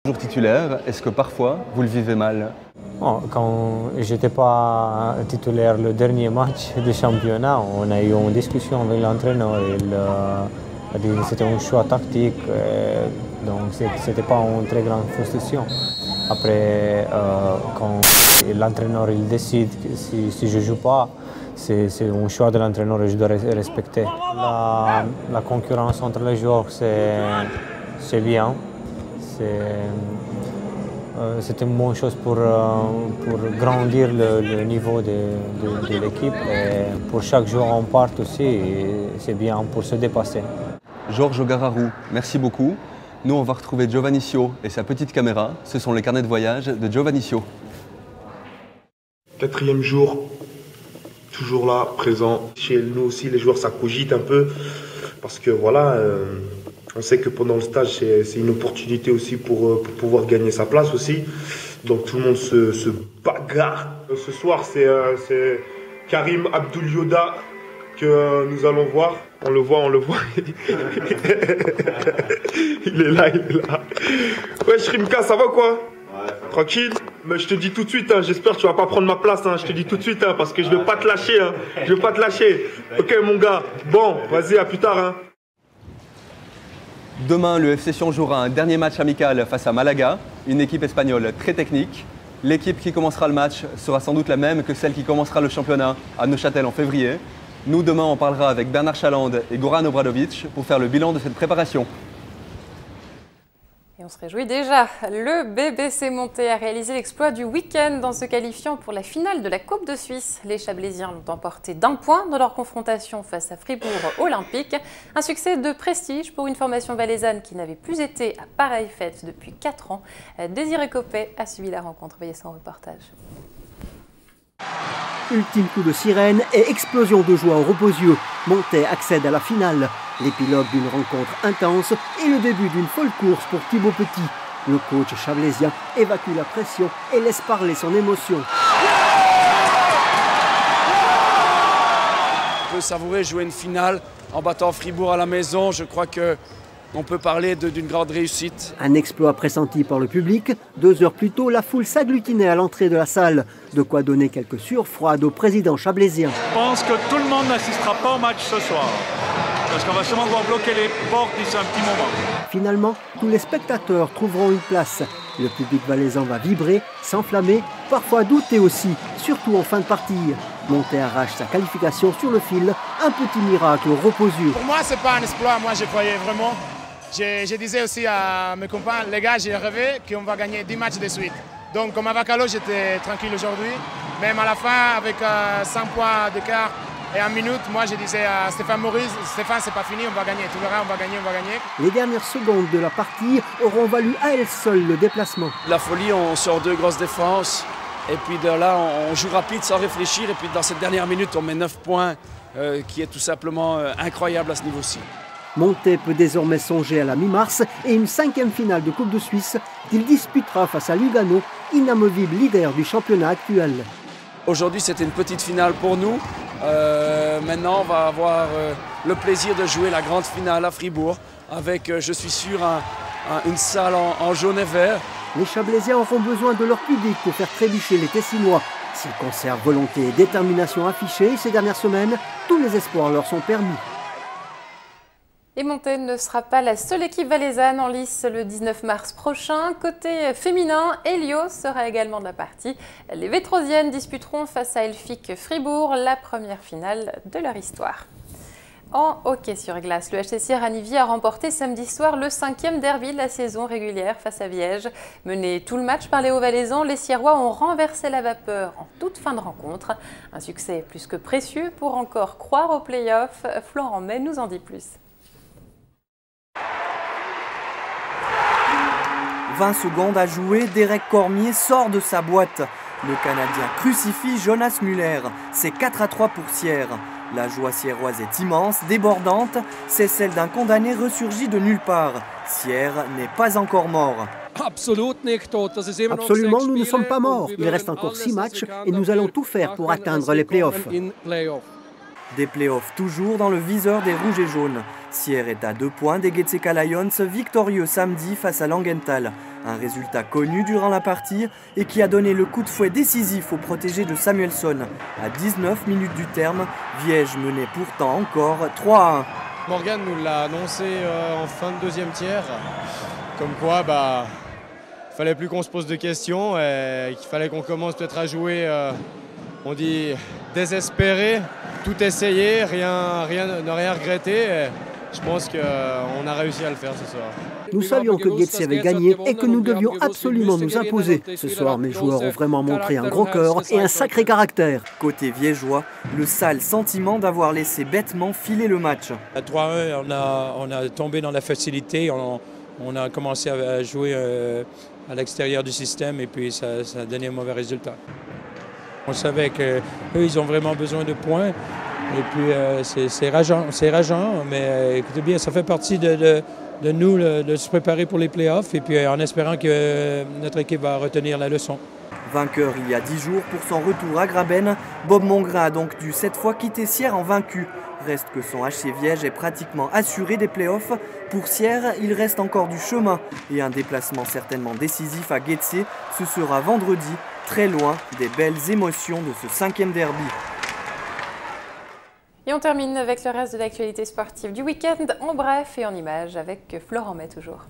Toujours titulaire, est-ce que parfois vous le vivez mal? Quand j'étais pas titulaire le dernier match de championnat, on a eu une discussion avec l'entraîneur. Il a dit que c'était un choix tactique, donc c'était pas une très grande frustration. Après, quand l'entraîneur il décide que si je joue pas, c'est un choix de l'entraîneur et je dois respecter. La concurrence entre les joueurs, c'est bien. C'est une bonne chose pour grandir le niveau de l'équipe. Et pour chaque joueur on part aussi, c'est bien pour se dépasser. Georges Gararou, merci beaucoup. Nous, on va retrouver Giovannicio et sa petite caméra. Ce sont les carnets de voyage de Giovannicio. 4e jour, toujours là, présent. Chez nous aussi, les joueurs, ça cogite un peu. Parce que voilà, on sait que pendant le stage, c'est une opportunité aussi pour pouvoir gagner sa place aussi. Donc tout le monde se bagarre. Ce soir, c'est Karim Abdoul Yoda que nous allons voir. On le voit. Il est là. Ouais, Shrimka, ça va quoi? Ouais. Tranquille? Mais je te dis tout de suite, hein, j'espère que tu vas pas prendre ma place. Hein, je te dis tout de suite, hein, parce que je vais pas te lâcher. Hein, je vais pas te lâcher. Ok, mon gars. Bon, vas-y, à plus tard. Hein. Demain, le FC Sion jouera un dernier match amical face à Malaga, une équipe espagnole très technique. L'équipe qui commencera le match sera sans doute la même que celle qui commencera le championnat à Neuchâtel en février. Nous, demain, on parlera avec Bernard Chaland et Goran Obradovic pour faire le bilan de cette préparation. Et on se réjouit déjà. Le BBC Monté a réalisé l'exploit du week-end en se qualifiant pour la finale de la Coupe de Suisse. Les Chablaisiens l'ont emporté d'1 point dans leur confrontation face à Fribourg Olympique. Un succès de prestige pour une formation valaisanne qui n'avait plus été à pareille fête depuis 4 ans. Désiré Copet a suivi la rencontre. Voyez son reportage. Ultime coup de sirène et explosion de joie au Reposieux. Montet accède à la finale. L'épilogue d'une rencontre intense et le début d'une folle course pour Thibaut Petit. Le coach chablaisien évacue la pression et laisse parler son émotion. On peut savourer jouer une finale en battant Fribourg à la maison. Je crois qu'on peut parler d'une grande réussite. Un exploit pressenti par le public. 2 heures plus tôt, la foule s'agglutinait à l'entrée de la salle. De quoi donner quelques sueurs froides au président chablaisien. Je pense que tout le monde n'assistera pas au match ce soir. Parce qu'on va sûrement devoir bloquer les portes d'ici un petit moment. Finalement, tous les spectateurs trouveront une place. Le public valaisan va vibrer, s'enflammer, parfois douter aussi, surtout en fin de partie. Montet arrache sa qualification sur le fil, un petit miracle au Reposieux. Pour moi, c'est pas un exploit, moi je croyais vraiment. Je disais aussi à mes copains, les gars, j'ai rêvé qu'on va gagner 10 matchs de suite. Donc comme à Vacalo, j'étais tranquille aujourd'hui. Même à la fin, avec 5 points d'écart et 1 minute, moi je disais à Stéphane Maurice, Stéphane, c'est pas fini, on va gagner, tu verras, on va gagner. Les dernières secondes de la partie auront valu à elles seules le déplacement. La folie, on sort 2 grosses défenses. Et puis de là, on joue rapide sans réfléchir. Et puis dans cette dernière minute, on met 9 points, qui est tout simplement incroyable à ce niveau-ci. Montet peut désormais songer à la mi-mars et une 5e finale de Coupe de Suisse qu'il disputera face à Lugano, inamovible leader du championnat actuel. Aujourd'hui, c'était une petite finale pour nous. Maintenant, on va avoir le plaisir de jouer la grande finale à Fribourg avec, je suis sûr, une salle en jaune et vert. Les Chablaisiens auront besoin de leur public pour faire trébucher les Tessinois. S'ils conservent volonté et détermination affichée ces dernières semaines, tous les espoirs leur sont permis. Et Montet ne sera pas la seule équipe valaisanne en lice le 19 mars prochain. Côté féminin, Helios sera également de la partie. Les Vétrosiennes disputeront face à Elfic Fribourg la première finale de leur histoire. En hockey sur glace, le HCC Ranivier a remporté samedi soir le 5e derby de la saison régulière face à Viège. Menés tout le match par les Hauts-Valaisans, les Sierrois ont renversé la vapeur en toute fin de rencontre. Un succès plus que précieux pour encore croire aux play-offs. Florent May nous en dit plus. 20 secondes à jouer, Derek Cormier sort de sa boîte. Le Canadien crucifie Jonas Muller. C'est 4-3 pour Sierre. La joie sierroise est immense, débordante. C'est celle d'un condamné ressurgi de nulle part. Sierre n'est pas encore mort. Absolument, nous ne sommes pas morts. Il reste encore 6 matchs et nous allons tout faire pour atteindre les play-offs. Des play-offs toujours dans le viseur des Rouges et Jaunes. Sierre est à 2 points des Getseka Lions, victorieux samedi face à Langenthal. Un résultat connu durant la partie et qui a donné le coup de fouet décisif au protégé de Samuelsson. À 19 minutes du terme, Viège menait pourtant encore 3-1. Morgan nous l'a annoncé en fin de deuxième tiers, comme quoi il fallait plus qu'on se pose de questions et qu'il fallait qu'on commence peut-être à jouer, on dit désespéré, tout essayer, ne rien regretter. Et je pense qu'on a réussi à le faire ce soir. Nous savions que Getse avait gagné et que nous devions absolument nous imposer. Ce soir, mes joueurs ont vraiment montré un gros cœur et un sacré caractère. Côté viégeois, le sale sentiment d'avoir laissé bêtement filer le match. À 3-1, on a tombé dans la facilité, on a commencé à jouer à l'extérieur du système et puis ça a donné un mauvais résultat. On savait qu'eux, ils ont vraiment besoin de points. Et puis c'est rageant, mais écoutez bien, ça fait partie de nous de se préparer pour les playoffs et puis en espérant que notre équipe va retenir la leçon. Vainqueur il y a 10 jours pour son retour à Graben, Bob Mongrain a donc dû cette fois quitter Sierre en vaincu. Reste que son HC Viège est pratiquement assuré des playoffs. Pour Sierre, il reste encore du chemin et un déplacement certainement décisif à Getse. Ce sera vendredi, très loin des belles émotions de ce 5e derby. Et on termine avec le reste de l'actualité sportive du week-end, en bref et en images, avec Florent May toujours.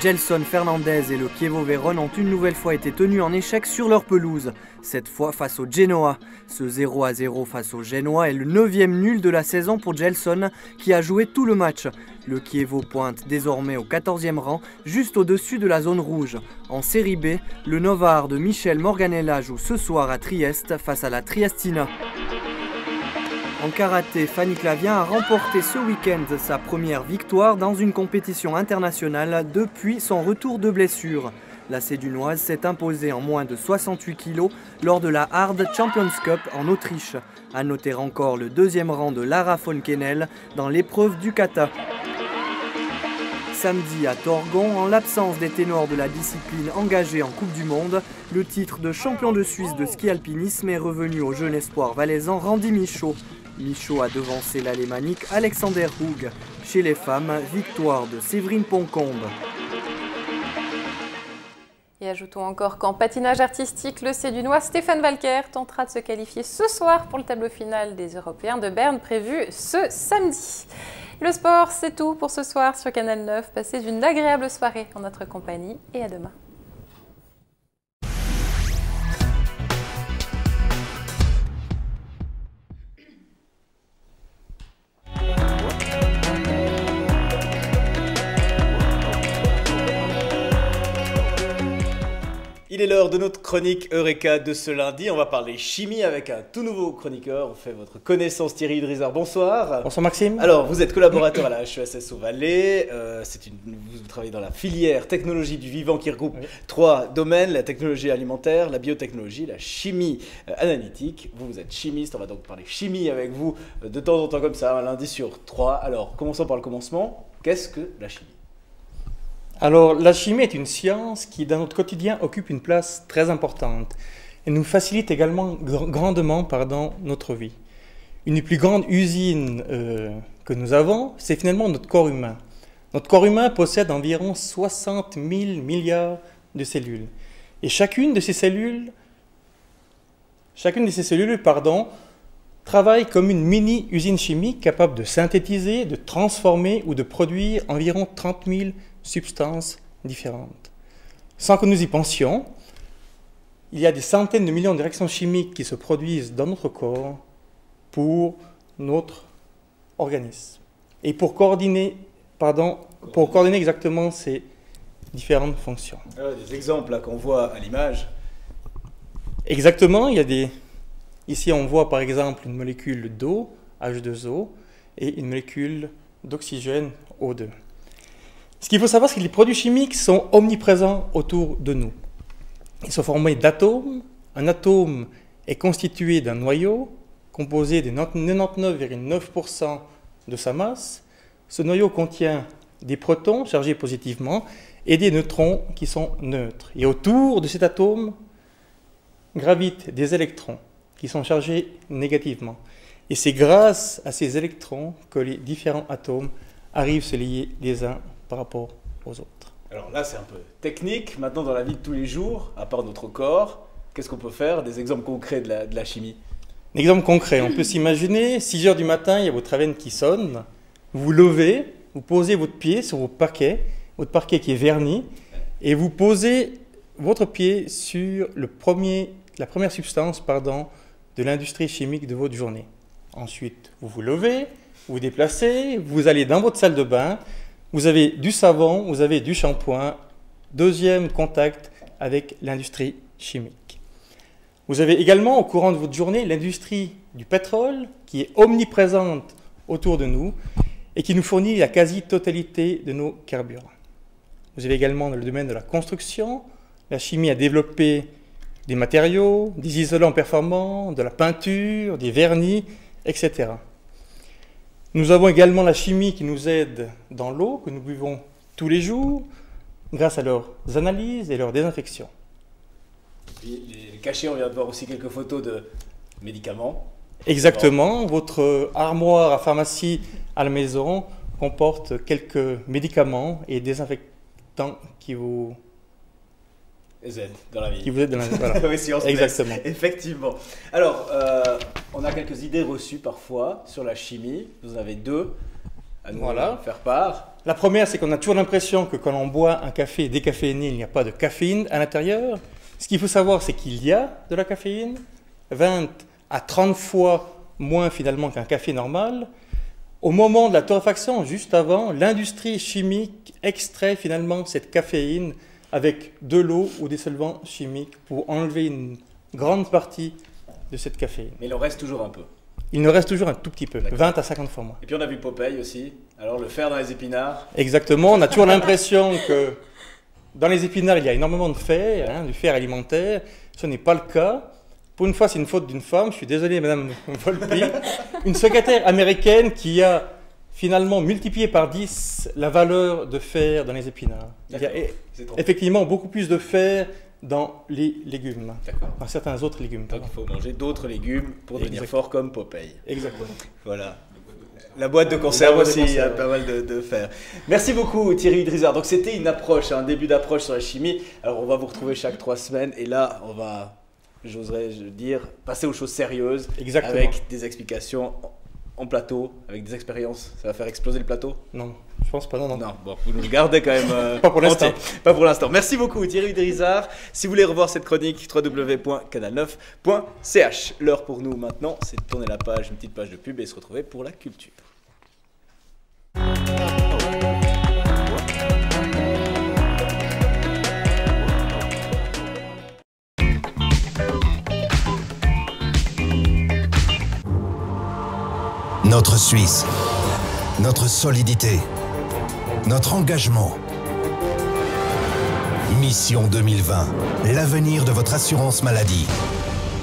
Gelson Fernandez et le Chievo Vérone ont une nouvelle fois été tenus en échec sur leur pelouse, cette fois face au Genoa. Ce 0-0 face au Genoa est le 9e nul de la saison pour Gelson qui a joué tout le match. Le Chievo pointe désormais au 14e rang, juste au-dessus de la zone rouge. En série B, le Novare de Michel Morganella joue ce soir à Trieste face à la Triestina. En karaté, Fanny Clavien a remporté ce week-end sa première victoire dans une compétition internationale depuis son retour de blessure. La Sédunoise s'est imposée en moins de 68 kg lors de la Hard Champions Cup en Autriche. À noter encore le 2e rang de Lara von Kennel dans l'épreuve du kata. Samedi à Torgon, en l'absence des ténors de la discipline engagés en Coupe du Monde, le titre de champion de Suisse de ski alpinisme est revenu au jeune espoir valaisan Randy Michaud. Michaud a devancé l'Alémanique Alexander Hug. Chez les femmes, victoire de Séverine Poncombe. Et ajoutons encore qu'en patinage artistique, le Sédunois Stéphane Walker tentera de se qualifier ce soir pour le tableau final des Européens de Berne prévu ce samedi. Le sport, c'est tout pour ce soir sur Canal 9. Passez une agréable soirée en notre compagnie et à demain. Il est l'heure de notre chronique Eureka de ce lundi. On va parler chimie avec un tout nouveau chroniqueur. On fait votre connaissance, Thierry Drizard. Bonsoir. Bonsoir Maxime. Alors, vous êtes collaborateur à la HESS au Valais. Vous travaillez dans la filière technologie du vivant qui regroupe 3 domaines, la technologie alimentaire, la biotechnologie, la chimie analytique. Vous êtes chimiste, on va donc parler chimie avec vous de temps en temps comme ça, un lundi sur 3. Alors, commençons par le commencement. Qu'est-ce que la chimie ? Alors, la chimie est une science qui, dans notre quotidien, occupe une place très importante et nous facilite également grandement notre vie. Une des plus grandes usines que nous avons, c'est finalement notre corps humain. Notre corps humain possède environ 60 000 milliards de cellules. Et chacune de ces cellules travaille comme une mini-usine chimique capable de synthétiser, de transformer ou de produire environ 30 000 substances différentes. Sans que nous y pensions, il y a des centaines de millions de réactions chimiques qui se produisent dans notre corps pour notre organisme. Et pour coordonner exactement ces différentes fonctions. Des exemples là qu'on voit à l'image. Exactement, ici on voit par exemple une molécule d'eau, H2O, et une molécule d'oxygène, O2. Ce qu'il faut savoir, c'est que les produits chimiques sont omniprésents autour de nous. Ils sont formés d'atomes. Un atome est constitué d'un noyau composé de 99,9% de sa masse. Ce noyau contient des protons chargés positivement et des neutrons qui sont neutres. Et autour de cet atome gravitent des électrons qui sont chargés négativement. Et c'est grâce à ces électrons que les différents atomes arrivent à se lier les uns par rapport aux autres. Alors là, c'est un peu technique. Maintenant, dans la vie de tous les jours, à part notre corps, qu'est-ce qu'on peut faire? Des exemples concrets de la chimie? Un exemple concret, on peut s'imaginer, 6 heures du matin, il y a votre veine qui sonne, vous vous levez, vous posez votre pied sur votre parquet qui est verni, et vous posez votre pied sur la première substance de l'industrie chimique de votre journée. Ensuite, vous vous levez, vous vous déplacez, vous allez dans votre salle de bain, vous avez du savon, vous avez du shampoing, deuxième contact avec l'industrie chimique. Vous avez également au courant de votre journée l'industrie du pétrole qui est omniprésente autour de nous et qui nous fournit la quasi-totalité de nos carburants. Vous avez également dans le domaine de la construction, la chimie a développé des matériaux, des isolants performants, de la peinture, des vernis, etc. Nous avons également la chimie qui nous aide dans l'eau que nous buvons tous les jours grâce à leurs analyses et leurs désinfections. Les cachets, on vient de voir aussi quelques photos de médicaments. Exactement, votre armoire à pharmacie à la maison comporte quelques médicaments et désinfectants qui vous aident dans la vie. Qui vous aident dans la vie, voilà. Oui, si on se exactement. Laisse. Effectivement. Alors, on a quelques idées reçues parfois sur la chimie. Vous en avez deux à nous faire part. La première, c'est qu'on a toujours l'impression que quand on boit un café décaféiné, il n'y a pas de caféine à l'intérieur. Ce qu'il faut savoir, c'est qu'il y a de la caféine, 20 à 30 fois moins finalement qu'un café normal. Au moment de la torréfaction, juste avant, l'industrie chimique extrait finalement cette caféine avec de l'eau ou des solvants chimiques pour enlever une grande partie de cette caféine. Mais il en reste toujours un peu. Il en reste toujours un tout petit peu, 20 à 50 fois moins. Et puis on a vu Popeye aussi, alors le fer dans les épinards. Exactement, on a toujours l'impression que dans les épinards, il y a énormément de fer, du fer alimentaire. Ce n'est pas le cas. Pour une fois, c'est une faute d'une femme. Je suis désolé, Madame Volpi. Une secrétaire américaine qui a finalement multiplié par 10 la valeur de fer dans les épinards. Il y a effectivement beaucoup plus de fer dans les légumes, dans certains autres légumes. Donc il faut manger d'autres légumes pour devenir fort comme Popeye. Exactement. Voilà. La boîte de conserve aussi, il y a pas mal de fer. Merci beaucoup Thierry Drizard. Donc c'était une approche, un début d'approche sur la chimie. Alors on va vous retrouver chaque 3 semaines et là on va, j'oserais dire, passer aux choses sérieuses. Exactement. Avec des explications en plateau, avec des expériences. Ça va faire exploser le plateau? Non, je pense pas, non. Non, bon, vous nous le gardez quand même. Pas pour l'instant. Pas pour l'instant. Merci beaucoup Thierry Drizard. Si vous voulez revoir cette chronique, www.canal9.ch. L'heure pour nous maintenant, c'est de tourner la page, une petite page de pub et se retrouver pour la culture. Notre Suisse, notre solidité, notre engagement. Mission 2020, l'avenir de votre assurance maladie.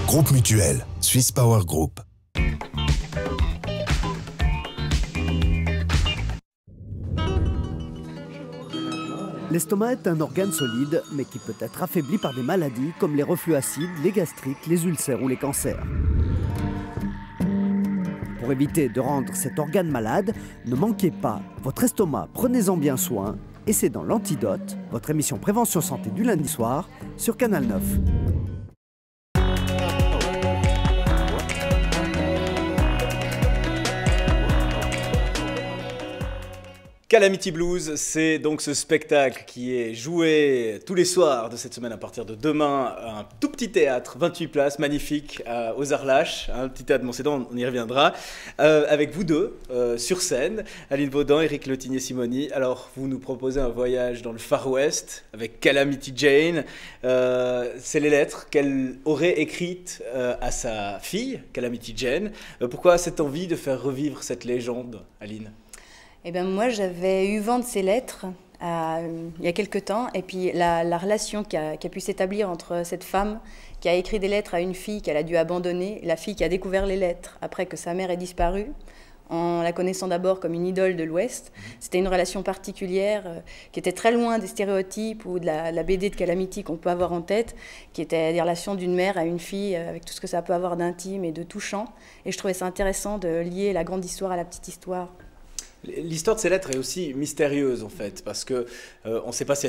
Groupe Mutuel, Swiss Power Group. L'estomac est un organe solide, mais qui peut être affaibli par des maladies comme les reflux acides, les gastrites, les ulcères ou les cancers. Pour éviter de rendre cet organe malade, ne manquez pas votre estomac, prenez-en bien soin. Et c'est dans l'Antidote, votre émission Prévention Santé du lundi soir, sur Canal 9. Calamity Blues, c'est donc ce spectacle qui est joué tous les soirs de cette semaine à partir de demain. Un tout petit théâtre, 28 places, magnifique, aux Arlaches, un petit théâtre de Montsédan, on y reviendra, avec vous deux sur scène, Aline Vaudan, Éric Letigné-Simoni. Alors, vous nous proposez un voyage dans le Far West avec Calamity Jane. C'est les lettres qu'elle aurait écrites à sa fille, Calamity Jane. Pourquoi cette envie de faire revivre cette légende, Aline ? Eh bien, moi, j'avais eu vent de ces lettres il y a quelque temps, et puis la relation qui a pu s'établir entre cette femme qui a écrit des lettres à une fille qu'elle a dû abandonner, et la fille qui a découvert les lettres après que sa mère ait disparu, en la connaissant d'abord comme une idole de l'Ouest. C'était une relation particulière qui était très loin des stéréotypes ou de la BD de Calamity qu'on peut avoir en tête, qui était des relations d'une mère à une fille avec tout ce que ça peut avoir d'intime et de touchant. Et je trouvais ça intéressant de lier la grande histoire à la petite histoire. L'histoire de ces lettres est aussi mystérieuse en fait, parce que on ne sait pas si